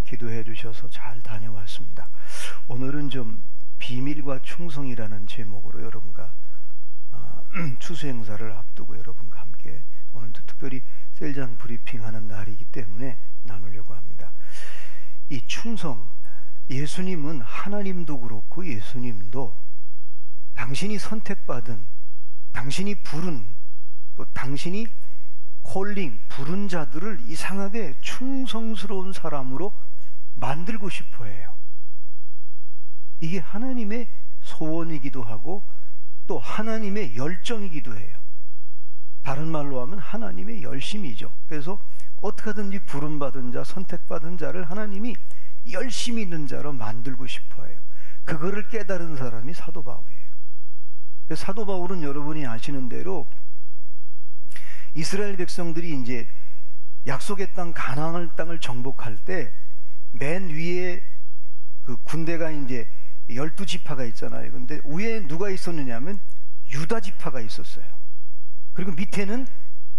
기도해 주셔서 잘 다녀왔습니다. 오늘은 좀 비밀과 충성이라는 제목으로 여러분과 추수 행사를 앞두고 여러분과 함께 오늘도 특별히 셀장 브리핑하는 날이기 때문에 나누려고 합니다. 이 충성, 예수님은 하나님도 그렇고 예수님도 당신이 선택받은, 당신이 부른, 또 당신이 콜링, 부른 자들을 이상하게 충성스러운 사람으로 만들고 싶어 해요. 이게 하나님의 소원이기도 하고 또 하나님의 열정이기도 해요. 다른 말로 하면 하나님의 열심이죠. 그래서 어떻게 하든지 부름받은 자, 선택받은 자를 하나님이 열심히 있는 자로 만들고 싶어 해요. 그거를 깨달은 사람이 사도 바울이에요. 그래서 사도 바울은 여러분이 아시는 대로 이스라엘 백성들이 이제 약속의 땅 가나안 땅을 정복할 때 맨 위에 그 군대가 이제 12지파가 있잖아요. 근데 위에 누가 있었느냐면 유다 지파가 있었어요. 그리고 밑에는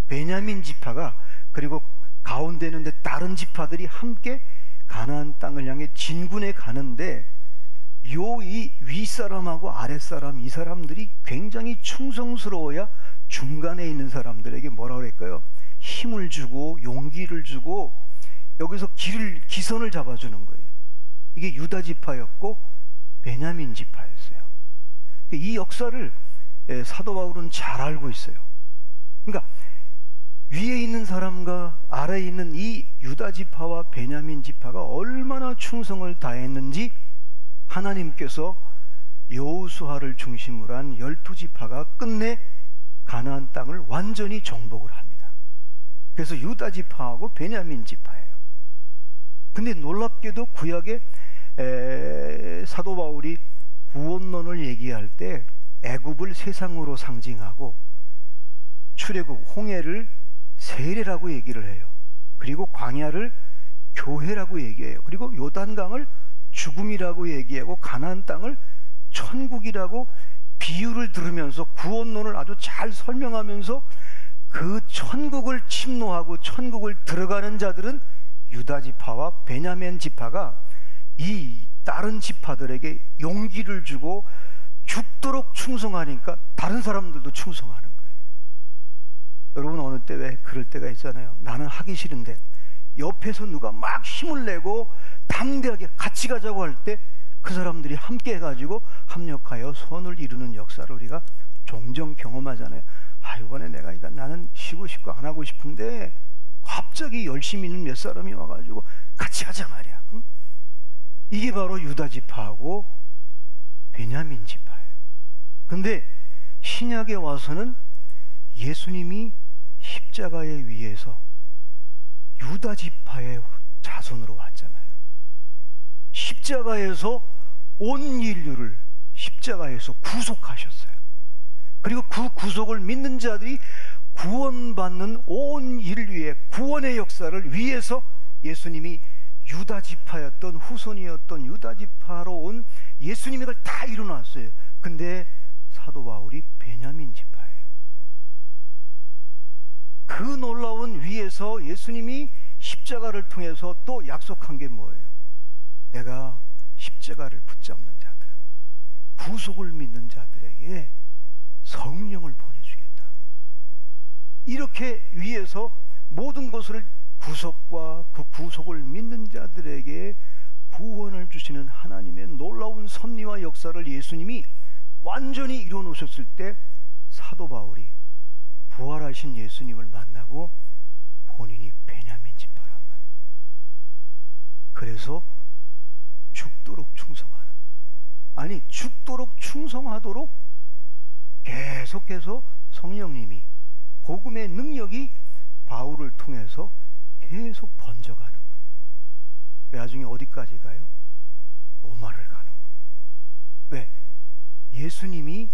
베냐민 지파가, 그리고 가운데는 다른 지파들이 함께 가나안 땅을 향해 진군해 가는데 이 윗사람하고 아랫사람, 이 사람들이 굉장히 충성스러워야 중간에 있는 사람들에게 뭐라 그럴까요? 힘을 주고 용기를 주고 여기서 기선을 잡아주는 거예요. 이게 유다 지파였고 베냐민 지파였어요. 이 역사를 사도 바울은 잘 알고 있어요. 그러니까 위에 있는 사람과 아래에 있는 이 유다 지파와 베냐민 지파가 얼마나 충성을 다했는지 하나님께서 여호수아를 중심으로 한 12지파가 끝내 가나안 땅을 완전히 정복을 합니다. 그래서 유다 지파하고 베냐민 지파예요. 근데 놀랍게도 구약에 사도 바울이 구원론을 얘기할 때 애굽을 세상으로 상징하고 출애굽, 홍해를 세례라고 얘기를 해요. 그리고 광야를 교회라고 얘기해요. 그리고 요단강을 죽음이라고 얘기하고 가나안 땅을 천국이라고 비유를 들으면서 구원론을 아주 잘 설명하면서 그 천국을 침노하고 천국을 들어가는 자들은 유다 지파와 베냐민 지파가 이 다른 지파들에게 용기를 주고 죽도록 충성하니까 다른 사람들도 충성하는 거예요. 여러분 어느 때 왜 그럴 때가 있잖아요. 나는 하기 싫은데 옆에서 누가 막 힘을 내고 담대하게 같이 가자고 할 때 그 사람들이 함께 해가지고 합력하여 선을 이루는 역사를 우리가 종종 경험하잖아요. 이번에 나는 쉬고 싶고 안 하고 싶은데 갑자기 열심히 있는 몇 사람이 와가지고 같이 가자 말이야. 응? 이게 바로 유다 지파하고 베냐민 지파예요. 근데 신약에 와서는 예수님이 십자가에 위에서 유다 지파의 자손으로 왔잖아요. 십자가에서 온 인류를 십자가에서 구속하셨어요. 그리고 그 구속을 믿는 자들이 구원받는 온 인류의 구원의 역사를 위해서 예수님이 유다 지파였던 후손이었던 유다 지파로 온 예수님이 그걸 다 이루어놨어요. 근데 사도 바울이 베냐민 지파예요. 그 놀라운 위에서 예수님이 십자가를 통해서 또 약속한 게 뭐예요? 내가 십자가를 붙잡는 자들, 구속을 믿는 자들에게 성령을 보내주겠다. 이렇게 위에서 모든 것을 구속과 그 구속을 믿는 자들에게 구원을 주시는 하나님의 놀라운 섭리와 역사를 예수님이 완전히 이루어 놓으셨을 때 사도 바울이 부활하신 예수님을 만나고 본인이 베냐민 지파란 말이에요. 그래서 죽도록 충성하는 거예요. 아니, 죽도록 충성하도록 계속해서 성령님이, 복음의 능력이 바울을 통해서 계속 번져가는 거예요. 나중에 어디까지 가요? 로마를 가는 거예요. 왜? 예수님이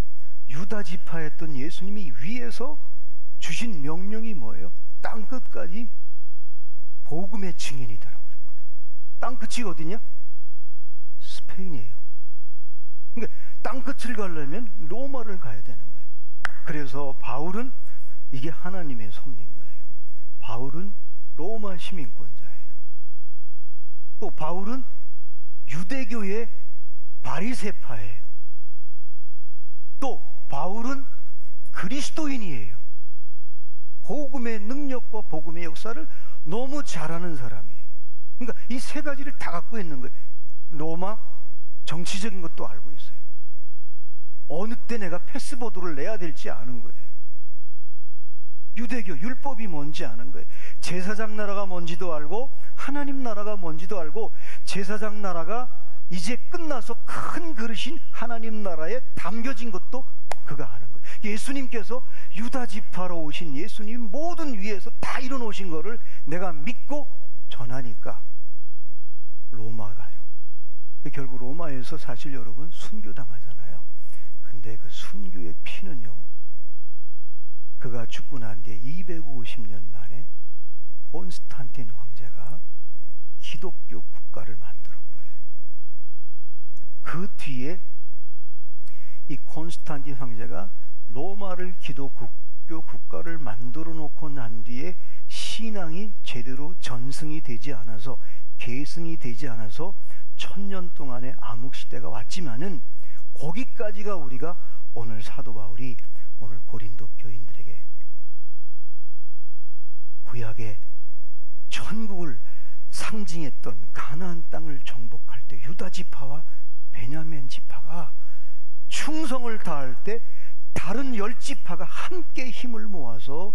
유다 지파였던 예수님이 위에서 주신 명령이 뭐예요? 땅 끝까지 복음의 증인이더라고 그랬거든요. 땅 끝이 어디냐? 스페인이에요. 그러니까 땅 끝을 가려면 로마를 가야 되는 거예요. 그래서 바울은 이게 하나님의 섭리인 거예요. 바울은 로마 시민권자예요. 또 바울은 유대교의 바리새파예요. 또 바울은 그리스도인이에요. 복음의 능력과 복음의 역사를 너무 잘하는 사람이에요. 그러니까 이 세 가지를 다 갖고 있는 거예요. 로마 정치적인 것도 알고 있어요. 어느 때 내가 패스보드를 내야 될지 아는 거예요. 유대교 율법이 뭔지 아는 거예요. 제사장 나라가 뭔지도 알고 하나님 나라가 뭔지도 알고 제사장 나라가 이제 끝나서 큰 그릇인 하나님 나라에 담겨진 것도 그가 아는 거예요. 예수님께서 유다 지파로 오신 예수님 모든 위에서 다 이뤄놓으신 거를 내가 믿고 전하니까 로마가요. 결국 로마에서 사실 여러분 순교당하잖아요. 근데 그 순교의 피는요, 그가 죽고 난 뒤에 250년 만에 콘스탄틴 황제가 기독교 국가를 만들어버려요. 그 뒤에 이 콘스탄틴 황제가 로마를 기독교 국가를 만들어 놓고 난 뒤에 신앙이 제대로 전승이 되지 않아서, 계승이 되지 않아서 1000년 동안의 암흑시대가 왔지만은 거기까지가 우리가 오늘 사도 바울이 오늘 고린도 교인들에게 구약의 천국을 상징했던 가나안 땅을 정복할 때 유다 지파와 베냐민 지파가 충성을 다할 때 다른 10지파가 함께 힘을 모아서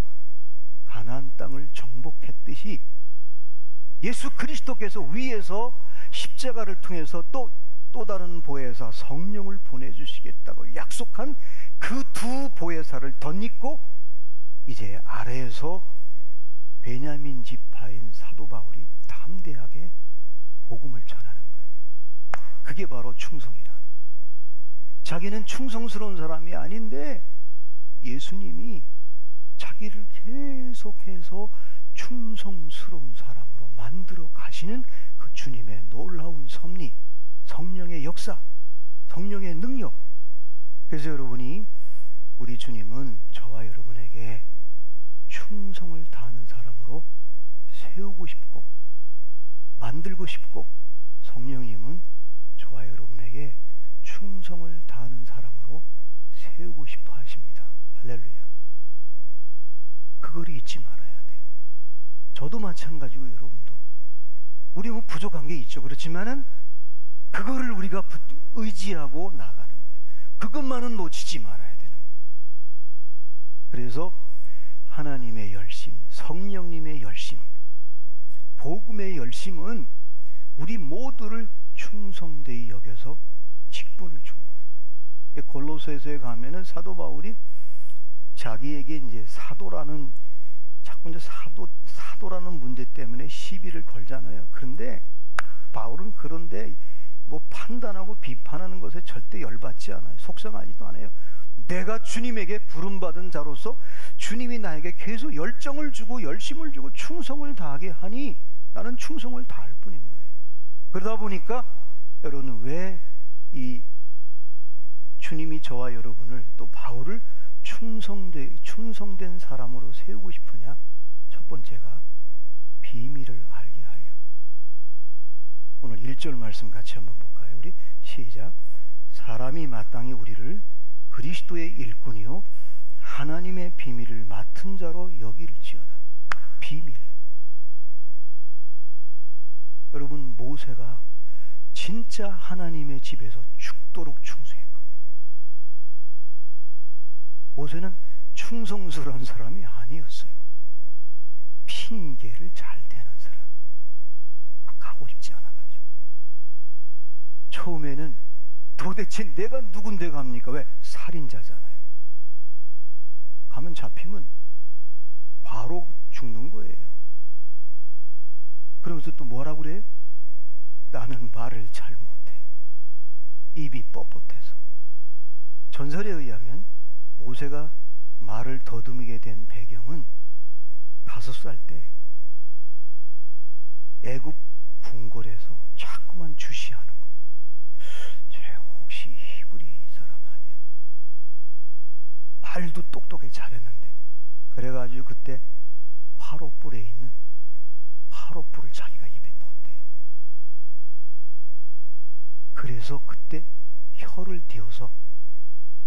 가나안 땅을 정복했듯이 예수 그리스도께서 위에서 십자가를 통해서 또 다른 보혜사 성령을 보내주시겠다고 약속한 그 두 보혜사를 덧입고 이제 아래에서 베냐민 지파인 사도 바울이 담대하게 복음을 전하는 거예요. 그게 바로 충성이라는 거예요. 자기는 충성스러운 사람이 아닌데 예수님이 자기를 계속해서 충성스러운 사람으로 만들어 가시는 그 주님의 놀라운 섭리, 성령의 역사, 성령의 능력. 그래서 여러분이, 우리 주님은 저와 여러분에게 충성을 다하는 사람으로 세우고 싶고 만들고 싶고, 성령님은 저와 여러분에게 충성을 다하는 사람으로 세우고 싶어 하십니다. 할렐루야. 그걸 잊지 말아야 돼요. 저도 마찬가지고 여러분도. 우리 뭐 부족한 게 있죠. 그렇지만은 그거를 우리가 의지하고 나가는 거예요. 그것만은 놓치지 말아야 되는 거예요. 그래서 하나님의 열심, 성령님의 열심, 복음의 열심은 우리 모두를 충성되이 여겨서 직분을 준 거예요. 골로새서에 가면은 사도 바울이 자기에게 이제 사도라는, 자꾸 이제 사도라는 문제 때문에 시비를 걸잖아요. 그런데 바울은 그런데 뭐 판단하고 비판하는 것에 절대 열받지 않아요. 속상하지도 않아요. 내가 주님에게 부름받은 자로서 주님이 나에게 계속 열정을 주고 열심을 주고 충성을 다하게 하니 나는 충성을 다할 뿐인 거예요. 그러다 보니까 여러분은 왜 이 주님이 저와 여러분을, 또 바울을 충성된 사람으로 세우고 싶으냐? 첫 번째가 비밀을 알게 하려고. 오늘 1절 말씀 같이 한번 볼까요? 우리 시작. 사람이 마땅히 우리를 그리스도의 일꾼이요 하나님의 비밀을 맡은 자로 여길지어다. 비밀. 여러분, 모세가 진짜 하나님의 집에서 죽도록 충성했거든요. 모세는 충성스러운 사람이 아니었어요. 핑계를 잘 대는 사람이에요. 가고 싶지 않아가지고. 처음에는 도대체 내가 누군데 갑니까? 왜? 살인자잖아요. 가면 잡히면 바로 죽는 거예요. 그러면서 또 뭐라고 그래요? 나는 말을 잘 못해요. 입이 뻣뻣해서. 전설에 의하면 모세가 말을 더듬이게 된 배경은 5살 때 애굽 궁궐에서 자꾸만 주시하는 거예요. 쟤 혹시 히브리 사람 아니야? 말도 똑똑하게 잘했는데. 그래가지고 그때 화롯불에 있는 화롯불을 자기가 입에 뒀대요. 그래서 그때 혀를 띄어서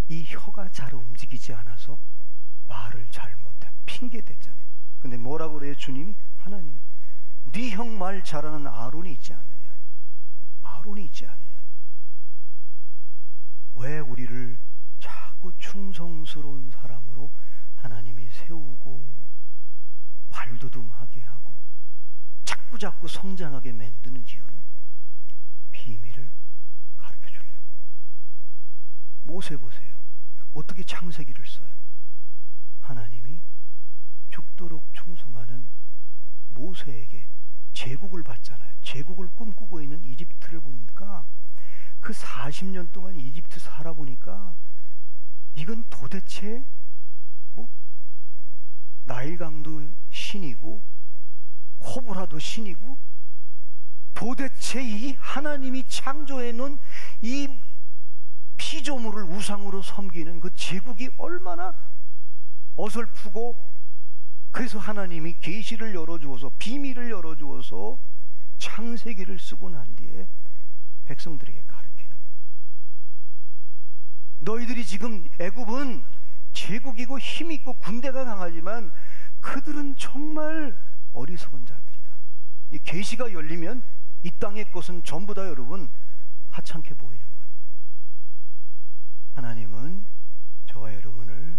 이 혀가 잘 움직이지 않아서 말을 잘 못해. 핑계 댔잖아요. 근데 뭐라고 그래요? 주님이, 하나님이 네 형 말 잘하는 아론이 있지 않느냐. 아론이 있지 않느냐는 거예요. 왜 우리를 자꾸 충성스러운 사람으로 하나님이 세우고 발돋움하게 하고 자꾸 성장하게 만드는 이유는 비밀을 가르쳐 주려고. 모세 보세요. 어떻게 창세기를 써요? 하나님이 죽도록 충성하는 모세에게 제국을 받잖아요. 제국을 꿈꾸고 있는 이집트를 보니까 그 40년 동안 이집트 살아보니까 이건 도대체 뭐 나일강도 신이고 코브라도 신이고 도대체 이 하나님이 창조해 놓은 이 피조물을 우상으로 섬기는 그 제국이 얼마나 어설프고, 그래서 하나님이 계시를 열어주어서 비밀을 열어주어서 창세기를 쓰고 난 뒤에 백성들에게 가르치는 거예요. 너희들이 지금 애굽은 제국이고 힘있고 군대가 강하지만 그들은 정말 어리석은 자들이다. 이 계시가 열리면 이 땅의 것은 전부 다 여러분 하찮게 보이는 거예요. 하나님은 저와 여러분을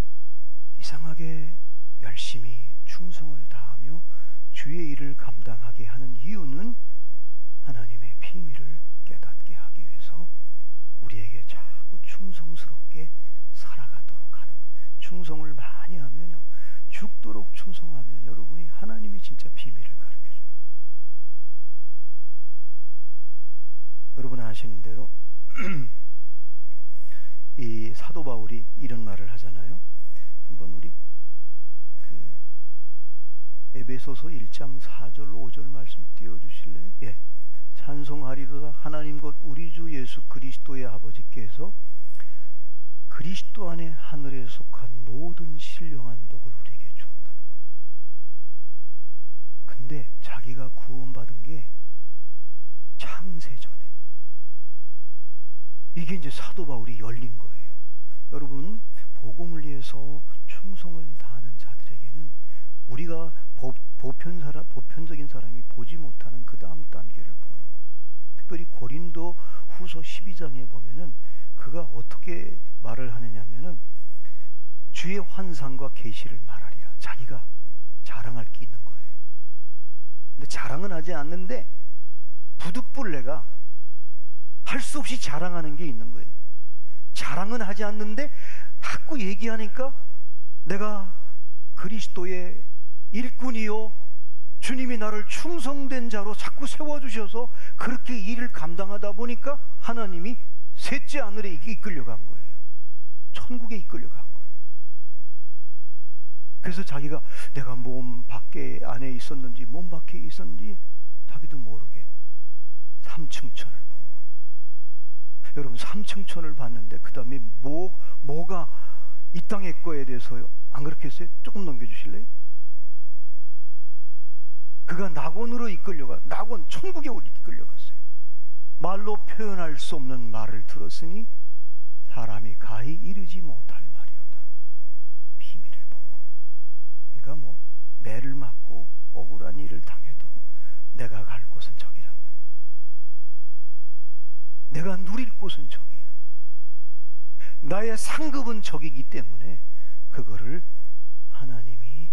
이상하게 열심히 충성을 다하며 주의 일을 감당하게 하는 이유는 하나님의 비밀을 깨닫게 하기 위해서 우리에게 자꾸 충성스럽게 살아가도록 하는 거예요. 충성을 많이 하면요, 죽도록 충성하면 여러분이 하나님이 진짜 비밀을 가르쳐 주는 거예요. 여러분 아시는 대로 이 사도 바울이 이런 말을 하잖아요. 한번 우리 그 에베소서 1장 4절 5절 말씀 띄워주실래요? 예. 찬송하리로다 하나님 곧 우리 주 예수 그리스도의 아버지께서 그리스도 안에 하늘에 속한 모든 신령한 복을 우리에게 주었다는 거예요. 근데 자기가 구원받은 게 창세전에, 이게 이제 사도 바울이 열린 거예요. 여러분, 복음을 위해서 충성을 다하는 자들에게는 우리가 보편적인 사람이 보지 못하는 그 다음 단계를 보는 거예요. 특별히 고린도 후서 12장에 보면은 그가 어떻게 말을 하느냐면은 주의 환상과 계시를 말하리라. 자기가 자랑할 게 있는 거예요. 근데 자랑은 하지 않는데 부득불레가 할 수 없이 자랑하는 게 있는 거예요. 자랑은 하지 않는데 자꾸 얘기하니까 내가 그리스도의 일꾼이요 주님이 나를 충성된 자로 자꾸 세워주셔서 그렇게 일을 감당하다 보니까 하나님이 셋째 하늘에 이끌려간 거예요. 천국에 이끌려간 거예요. 그래서 자기가 내가 몸 밖에 안에 있었는지 몸 밖에 있었는지 자기도 모르게 삼층천을 본 거예요. 여러분, 삼층천을 봤는데 그 다음에 뭐가 이 땅의 거에 대해서 안 그렇게 했어요? 조금 넘겨주실래요? 그가 낙원으로 낙원 천국에 이끌려갔어요. 말로 표현할 수 없는 말을 들었으니 사람이 가히 이르지 못할 말이로다. 비밀을 본 거예요. 그러니까 뭐 매를 맞고 억울한 일을 당해도 내가 갈 곳은 저기란 말이에요. 내가 누릴 곳은 저기야. 나의 상급은 저기이기 때문에 그거를 하나님이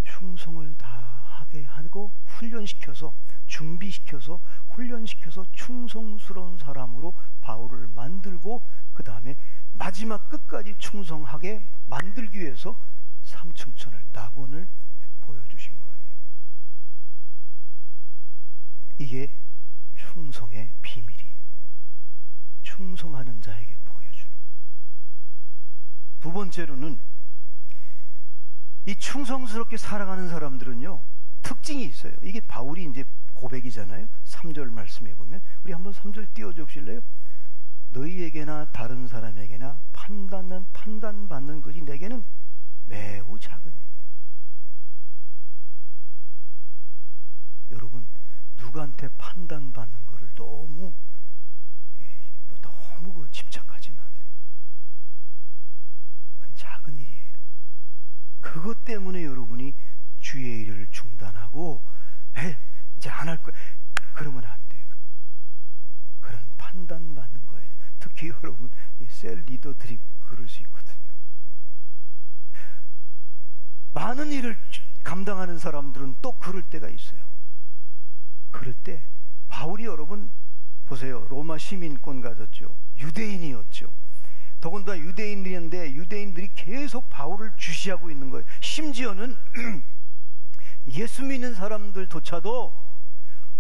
충성을 다하게 하고 훈련시켜서 준비시켜서 훈련시켜서 충성스러운 사람으로 바울을 만들고 그 다음에 마지막 끝까지 충성하게 만들기 위해서 삼층천을 낙원을 보여주신 거예요. 이게 충성의 비밀이에요. 충성하는 자에게 보여주는 거예요. 두 번째로는 이 충성스럽게 살아가는 사람들은요 특징이 있어요. 이게 바울이 이제 고백이잖아요. 3절 말씀해 보면 우리 한번 3절 띄워줘 보실래요? 너희에게나 다른 사람에게나 판단받는 것이 내게는 매우 작은 일이다. 여러분, 누구한테 판단받는 것을 너무 그것 때문에 여러분이 주의 일을 중단하고 이제 안 할 거야, 그러면 안 돼요. 여러분, 그런 판단받는 거예요. 특히 여러분 셀 리더들이 그럴 수 있거든요. 많은 일을 감당하는 사람들은 또 그럴 때가 있어요. 그럴 때 바울이 여러분 보세요. 로마 시민권 가졌죠. 유대인이었죠. 더군다나 유대인들인데 유대인들이 계속 바울을 주시하고 있는 거예요. 심지어는 예수 믿는 사람들조차도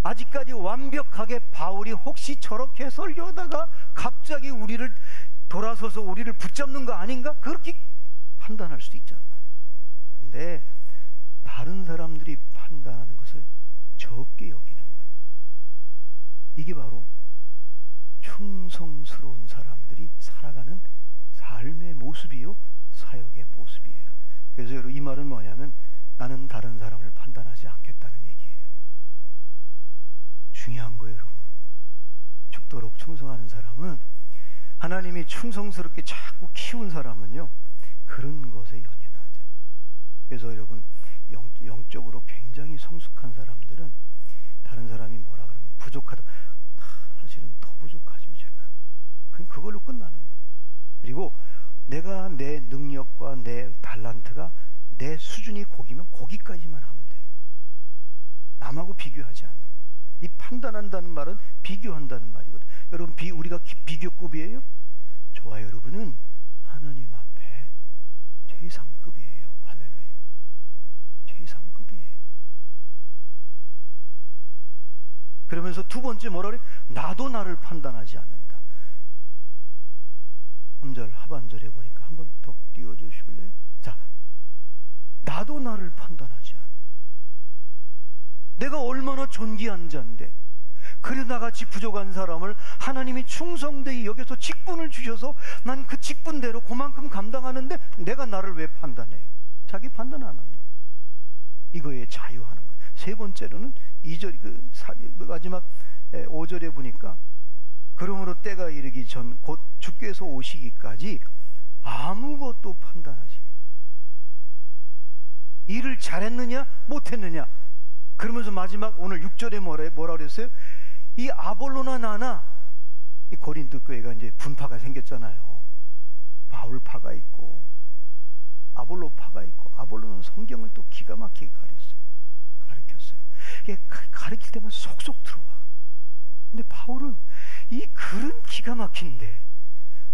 아직까지 완벽하게 바울이 혹시 저렇게 설교하다가 갑자기 우리를 돌아서서 우리를 붙잡는 거 아닌가? 그렇게 판단할 수도 있잖아요. 근데 다른 사람들이 판단하는 것을 적게 여기는 거예요. 이게 바로 충성스러운 사람들이 살아가는 삶의 모습이요, 사역의 모습이에요. 그래서 여러분, 이 말은 뭐냐면 나는 다른 사람을 판단하지 않겠다는 얘기예요. 중요한 거예요. 여러분, 죽도록 충성하는 사람은, 하나님이 충성스럽게 자꾸 키운 사람은요, 그런 것에 연연하잖아요. 그래서 여러분, 영적으로 굉장히 성숙한 사람들은 다른 사람이 뭐라 그러면 부족하다, 사실은 더 부족하죠. 제가 그걸로 끝나는 거예요. 그리고 내가 내 능력과 내 달란트가 내 수준이 거기면 거기까지만 하면 되는 거예요. 남하고 비교하지 않는 거예요. 이 판단한다는 말은 비교한다는 말이거든요. 여러분, 우리가 비교급이에요? 저와 여러분은 하나님 앞에 최상급이에요. 할렐루야. 최상급이에요. 그러면서 두 번째 뭐라 그래? 나도 나를 판단하지 않는다. 3절 하반절에 보니까 한 번 더 띄워주실래요? 자, 나도 나를 판단하지 않는 거예요. 내가 얼마나 존귀한 자인데, 그래도 나같이 부족한 사람을 하나님이 충성되게 여기서 직분을 주셔서 난 그 직분대로 그만큼 감당하는데 내가 나를 왜 판단해요? 자기 판단 안 하는 거예요. 이거에 자유하는 거예요. 세 번째로는 2절 마지막 5절에 보니까 그러므로 때가 이르기 전 곧 주께서 오시기까지 아무것도 판단하지. 일을 잘했느냐 못했느냐. 그러면서 마지막 오늘 6절에 뭐라 그랬어요? 이 아볼로나 나나, 이 고린도 교회가 이제 분파가 생겼잖아요. 바울파가 있고 아볼로파가 있고, 아볼로는 성경을 또 기가 막히게 가르쳤어요. 이게 가르칠 때만 속속 들어와. 근데 바울은 이 글은 기가 막힌데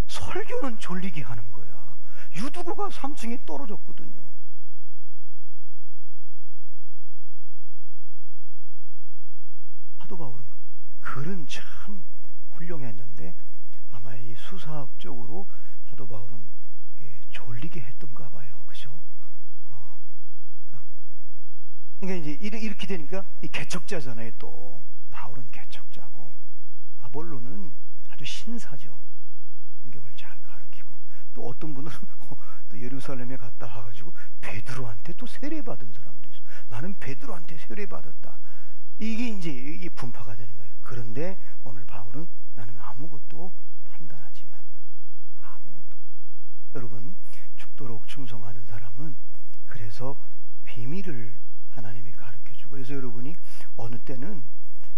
설교는 졸리게 하는 거야. 유두고가 3층에 떨어졌거든요. 사도 바울은 글은 참 훌륭했는데 아마 이 수사학적으로 사도 바울은 이게 졸리게 했던가 봐요. 그죠? 그러니까 이제 이렇게 되니까 이 개척자잖아요. 또 바울은 개척자고 아볼로는 아주 신사죠. 성경을 잘 가르치고, 또 어떤 분은 또 예루살렘에 갔다 와가지고 베드로한테 또 세례받은 사람도 있어. 나는 베드로한테 세례받았다. 이게 이제 이 분파가 되는 거예요. 그런데 오늘 바울은 나는 아무것도 판단하지 말라. 아무것도. 여러분, 죽도록 충성하는 사람은 그래서 비밀을 하나님이 가르쳐주고, 그래서 여러분이 어느 때는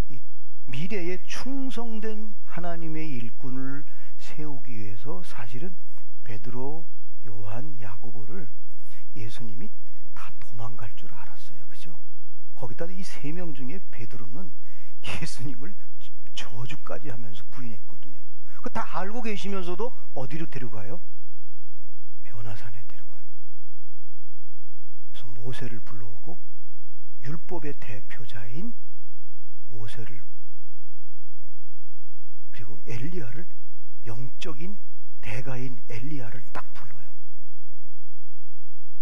이 미래에 충성된 하나님의 일꾼을 세우기 위해서 사실은 베드로, 요한, 야고보를 예수님이 다 도망갈 줄 알았어요. 그죠? 거기다 이 세 명 중에 베드로는 예수님을 저주까지 하면서 부인했거든요. 그거 다 알고 계시면서도 어디로 데려가요? 변화산에 데려가요. 그래서 모세를 불러오고 율법의 대표자인 모세를, 그리고 엘리야를, 영적인 대가인 엘리야를 딱 불러요.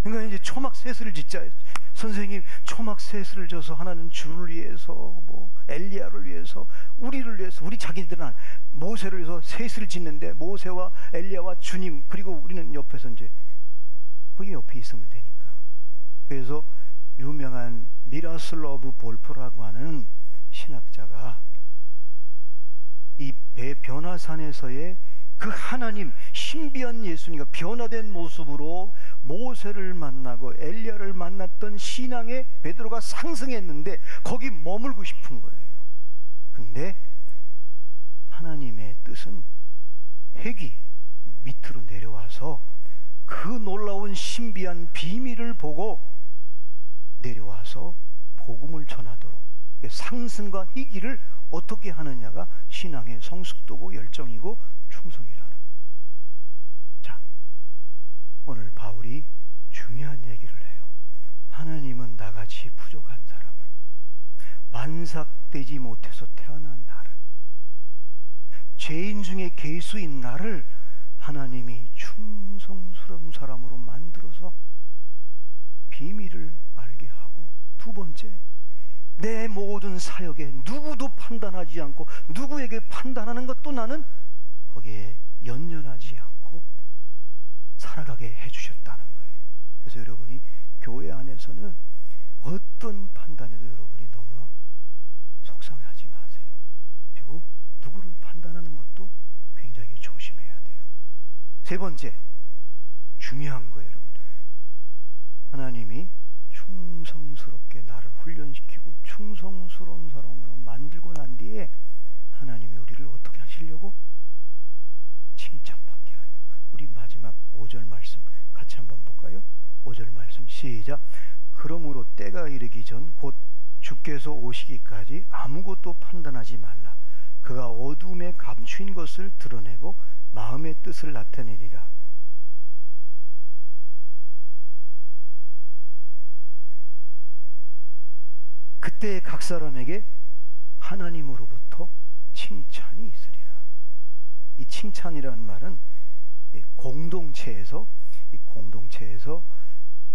그러니까 이제 초막셋을 짓자. 선생님, 초막셋을 져서 하나는 주를 위해서, 뭐 엘리야를 위해서, 우리를 위해서, 우리 자기들은 모세를 위해서 셋을 짓는데 모세와 엘리야와 주님, 그리고 우리는 옆에서 이제 거기 옆에 있으면 되니까. 그래서 유명한 미라슬로브 볼프라고 하는 신학자가 이 변화산에서의 그 하나님, 신비한 예수님과 변화된 모습으로 모세를 만나고 엘리야를 만났던 신앙에 베드로가 상승했는데 거기 머물고 싶은 거예요. 근데 하나님의 뜻은 핵이 밑으로 내려와서 그 놀라운 신비한 비밀을 보고 내려와서 복음을 전하도록, 상승과 희기를 어떻게 하느냐가 신앙의 성숙도고 열정이고 충성이라는 거예요. 자, 오늘 바울이 중요한 얘기를 해요. 하나님은 나같이 부족한 사람을, 만삭되지 못해서 태어난 나를, 죄인 중에 괴수인 나를 하나님이 충성스러운 사람으로 만들어서 비밀을 알게 하고, 두 번째, 내 모든 사역에 누구도 판단하지 않고 누구에게 판단하는 것도 나는 거기에 연연하지 않고 살아가게 해주셨다는 거예요. 그래서 여러분이 교회 안에서는 어떤 판단에도 여러분이 너무 속상해하지 마세요. 그리고 누구를 판단하는 것도 굉장히 조심해야 돼요. 세 번째, 중요한 거예요, 여러분. 하나님이 충성스럽게 나를 훈련시키고 충성스러운 사람으로 만들고 난 뒤에 하나님이 우리를 어떻게 하시려고? 칭찬받게 하려고. 우리 마지막 5절 말씀 같이 한번 볼까요? 5절 말씀 시작. 그러므로 때가 이르기 전 곧 주께서 오시기까지 아무것도 판단하지 말라. 그가 어둠에 감추인 것을 드러내고 마음의 뜻을 나타내리라. 그때 각 사람에게 하나님으로부터 칭찬이 있으리라. 이 칭찬이라는 말은 공동체에서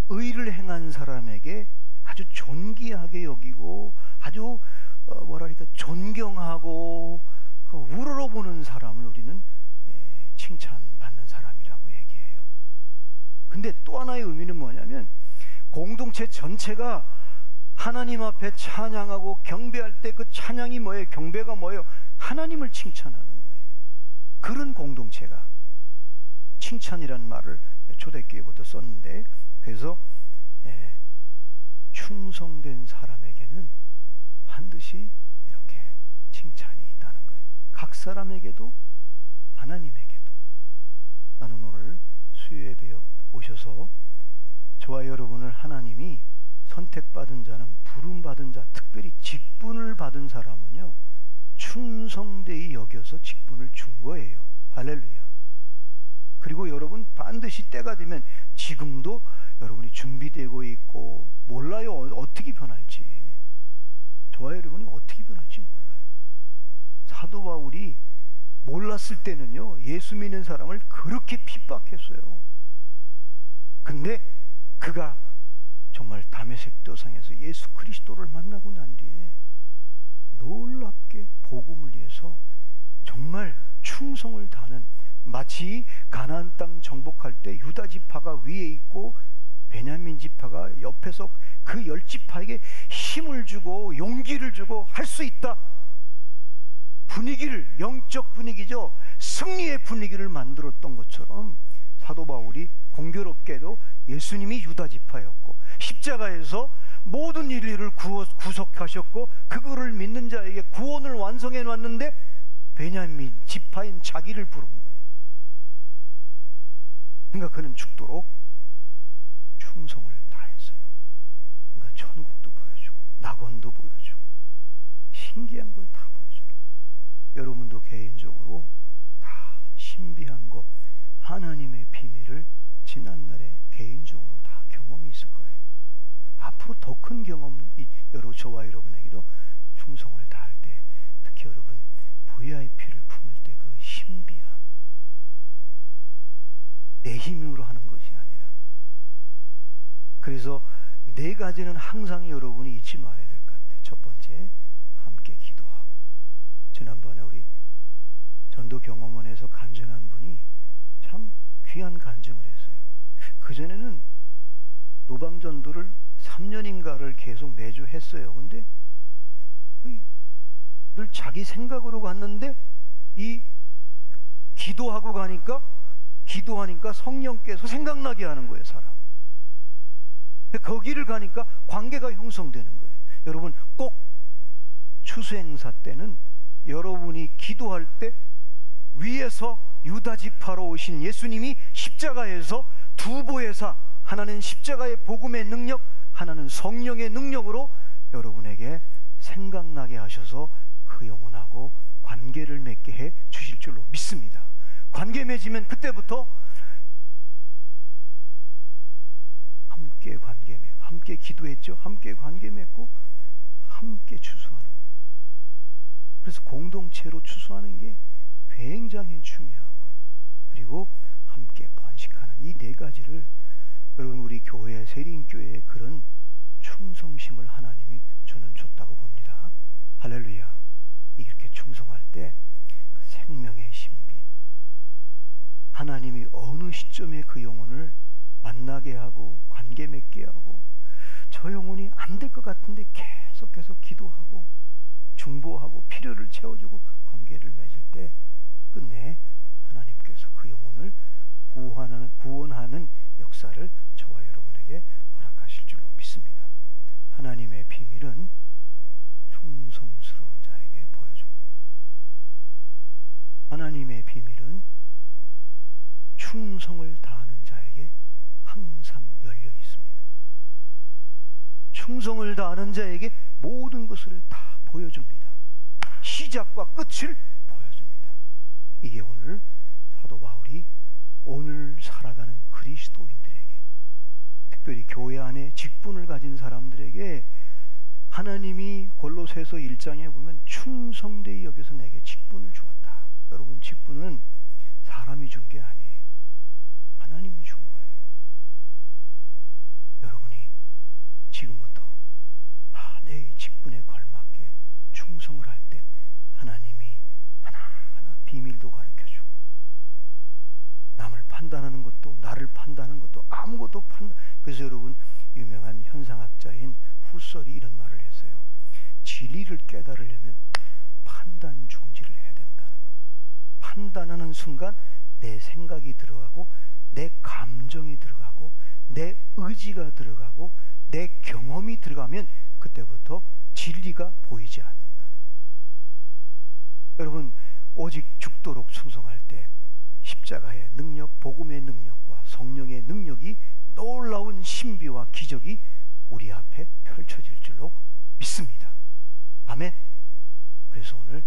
의를 행한 사람에게 아주 존귀하게 여기고 아주 뭐랄까 존경하고 우러러보는 사람을 우리는 칭찬받는 사람이라고 얘기해요. 근데 또 하나의 의미는 뭐냐면 공동체 전체가 하나님 앞에 찬양하고 경배할 때 그 찬양이 뭐예요? 경배가 뭐예요? 하나님을 칭찬하는 거예요. 그런 공동체가 칭찬이라는 말을 초대교회부터 썼는데, 그래서 충성된 사람에게는 반드시 이렇게 칭찬이 있다는 거예요. 각 사람에게도 하나님에게도. 나는 오늘 수요예배에 오셔서 저와 여러분을 하나님이 선택받은 자는, 부름받은 자, 특별히 직분을 받은 사람은요 충성되이 여겨서 직분을 준 거예요. 할렐루야. 그리고 여러분 반드시 때가 되면, 지금도 여러분이 준비되고 있고 몰라요. 어떻게 변할지. 저와 여러분이 어떻게 변할지 몰라요. 사도 바울이 몰랐을 때는요 예수 믿는 사람을 그렇게 핍박했어요. 근데 그가 정말 다메섹 도상에서 예수 그리스도를 만나고 난 뒤에 놀랍게 복음을 위해서 정말 충성을 다하는, 마치 가나안 땅 정복할 때 유다 지파가 위에 있고 베냐민 지파가 옆에서 그 10지파에게 힘을 주고 용기를 주고 할 수 있다, 분위기를, 영적 분위기죠, 승리의 분위기를 만들었던 것처럼 사도 바울이 공교롭게도 예수님이 유다 지파였고 십자가에서 모든 인류를 구속하셨고 그거를 믿는 자에게 구원을 완성해 놨는데 베냐민 지파인 자기를 부른 거예요. 그러니까 그는 죽도록 충성을 다했어요. 그러니까 천국도 보여주고 낙원도 보여주고 신기한 걸 다 보여주는 거예요. 여러분도 개인적으로 다 신비한 거, 하나님의 비밀을 지난날에 개인적으로 다 경험이 있을 거예요. 앞으로 더 큰 경험이 저와 여러분에게도 충성을 다할 때, 특히 여러분 VIP를 품을 때 그 신비함, 내 힘으로 하는 것이 아니라. 그래서 네 가지는 항상 여러분이 잊지 말아야 될 것 같아요. 첫 번째, 함께 기도하고. 지난번에 우리 전도 경험원에서 간증한 분이 참 귀한 간증을 했어요. 그전에는 노방전도를 3년인가를 계속 매주 했어요. 근데 늘 자기 생각으로 갔는데 이 기도하니까 성령께서 생각나게 하는 거예요, 사람을. 거기를 가니까 관계가 형성되는 거예요. 여러분, 꼭 추수행사 때는 여러분이 기도할 때 위에서 유다 지파로 오신 예수님이 십자가에서 두 보혜사, 하나는 십자가의 복음의 능력, 하나는 성령의 능력으로 여러분에게 생각나게 하셔서 그 영혼하고 관계를 맺게 해 주실 줄로 믿습니다. 관계 맺으면 그때부터 함께 관계 맺고, 함께 기도했죠. 함께 관계 맺고 함께 추수하는 거예요. 그래서 공동체로 추수하는 게 굉장히 중요한 거예요. 그리고 함께 번식하는 이 네 가지를 여러분, 우리 교회, 세린교회의 그런 충성심을 하나님이 저는 줬다고 봅니다. 할렐루야. 이렇게 충성할 때 그 생명의 신비, 하나님이 어느 시점에 그 영혼을 만나게 하고 관계 맺게 하고, 저 영혼이 안 될 것 같은데 계속해서 기도하고 중보하고 필요를 채워주고 관계를 맺을 때 끝내 하나님께서 그 영혼을 구원하는 역사를 저와 여러분에게 허락하실 줄로 믿습니다. 하나님의 비밀은 충성스러운 자에게 보여줍니다. 하나님의 비밀은 충성을 다하는 자에게 항상 열려 있습니다. 충성을 다하는 자에게 모든 것을 다 보여줍니다. 시작과 끝을 보여줍니다. 이게 오늘 사도 바울이 오늘 살아가는 그리스도인들에게, 특별히 교회 안에 직분을 가진 사람들에게 하나님이 골로새서 1장에 보면 충성되이 여겨서 내게 직분을 주었다. 여러분, 직분은 사람이 준 게 아니에요. 하나님이 준 거예요. 여러분이 지금부터 내 직분에 걸맞게 충성을 할 때 하나님이 하나하나 비밀도 가르쳐주고, 남을 판단하는 것도, 나를 판단하는 것도, 아무것도 그래서 여러분, 유명한 현상학자인 후설이 이런 말을 했어요. 진리를 깨달으려면 판단 중지를 해야 된다는 거예요. 판단하는 순간 내 생각이 들어가고, 내 감정이 들어가고, 내 의지가 들어가고, 내 경험이 들어가면 그때부터 진리가 보이지 않는다는 거예요. 여러분, 오직 죽도록 충성할 때 십자가의 능력, 복음의 능력과 성령의 능력이, 놀라운 신비와 기적이 우리 앞에 펼쳐질 줄로 믿습니다. 아멘. 그래서 오늘